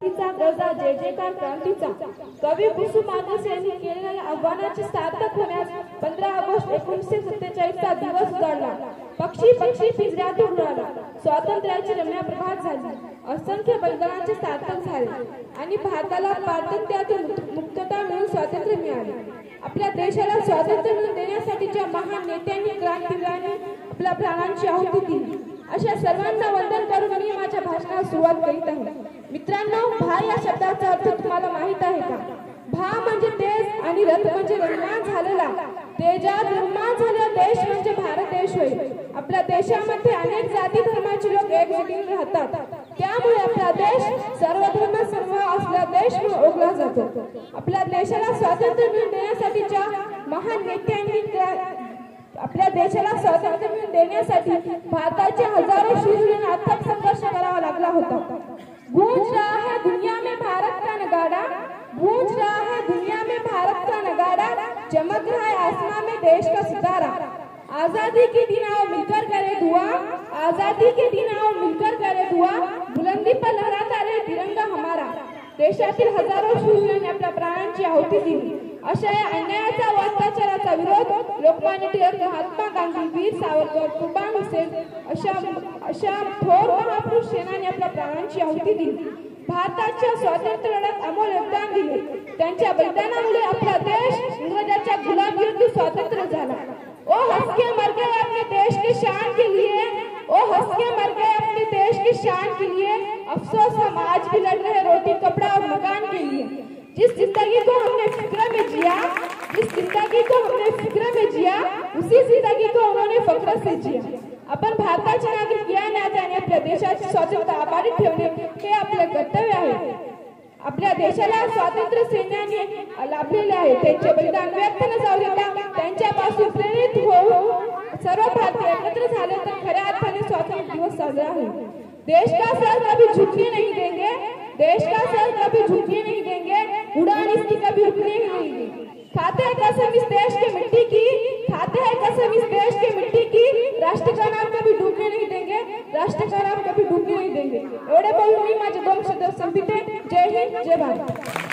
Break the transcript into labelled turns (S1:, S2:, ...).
S1: तिचा गरजा जय जयकार क्रांतीचा कवी कुसुमाग्रज यांनी केलेल्या आव्हानाचे सार्थक होण्यास 15 ऑगस्ट 1947 चा दिवस उजाडला। पक्षी पिंजऱ्यातून उडाला, स्वातंत्र्याची रम्य प्रभात झाली, असंख्य बलिदानाचे सार्थक झाले आणि भारताला पारतंत्र्यातून मुक्तता मिळून स्वातंत्र्य मिळाले। आपल्या देशाला स्वातंत्र्य मिळवून देण्यासाठीच्या महान नेत्यांनी क्रांतिवीरांनी आपल्या प्राणांची आहुती दिली। अशा सर्वांना वंदन करून मी माझ्या भाषणास सुरुवात करीत आहे। मित्रांनो, भा या शब्दाचा अर्थ तुम्हाला माहित आहे का? भा म्हणजे तेज आणि रथ म्हणजे निर्माण झालेला, तेजात निर्माण झालेला देश म्हणजे भारत देश होय। आपल्या देशामध्ये अनेक जाती धर्माचे लोक एकजुटीने राहतात, त्यामुळे आपला देश सर्वधर्म समभाव असलेला देश म्हणून ओळखला जातो। आपल्या देशाला स्वातंत्र्य मिळवून देण्यासाठीच्या महान नेत्यांनी आपल्या देशाला स्वातंत्र्य मिळवून देण्यासाठी भारताच्या हजारो शूरवीरांना अथक संघर्ष करावा लागला होता। गूंज रहा है दुनिया में भारत का नगाड़ा, गूंज रहा है दुनिया में भारत का नगाड़ा, चमक रहा है आसमां में देश का सितारा। आजादी के दिन आओ मिलकर करे दुआ, आजादी के दिन आओ मिलकर करे दुआ, बुलंदी पर लहराता रहे तिरंगा हमारा। देशातील हजारो शूरवीरांनी आपल्या प्राणांची आहुती दिली। अशा या अन्यायाचा व अत्याचाराचा विरोध लोकमान्य टिळक, महात्मा गांधी, वीर सावरकर, कुर्बान हुसेन अशा थोर महापुरुष सेनानी आपल्या प्राणांची आहुती दिली। भारताच्या स्वातंत्र्य लढ्यात अमोल योगदान दिले। त्यांच्या बलिदानामुळे आपला देश इंग्रजांच्या गुलामीविरुद्ध स्वतंत्र झाला। ओ हंस के मर गए अपने देश की शान के लिए, ओ हंस के मर गए अपने देश की शान के लिए, अफसोस हम आज भी लड़ रहे रोटी कपड़ा और मकान के लिए। जिस जिंदगी को हमने फिक्र में जिया, जिस जिंदगी को हमने फिक्र में जिया, उसी जिंदगी को उन्होंने फक्र से जिया। आपण भारताचे नागरिक या नात्याने आपल्या देशाची स्वातंत्र्य अबाधित ठेवणे हे आपले कर्तव्य आहे। आपल्या देशाला स्वातंत्र्य सैन्याने लाभलेले आहे, त्यांचे बलिदान व्यर्थ न जाऊ देता त्यांच्यापासून प्रेरित होऊन सर्व भारतीय एकत्र झाले तर खऱ्या अर्थाने स्वातंत्र्य दिवस साजरा होईल। देश का सर कभी झुकने नहीं देंगे, देश का सर कभी झुकने नहीं देंगे, उड़ान इसकी कभी रुकने ही नहीं देंगे। खाते हैं कसम इस देश की मिट्टी की, खाते हैं कसम इस देश की मिट्टी की, राष्ट्र का नाम कभी डूबने नहीं देंगे, राष्ट्र का नाम कभी डूबने नहीं देंगे। एवढे बोलून मी माझे 2 शब्द संपविते। जय हिंद, जय भारत।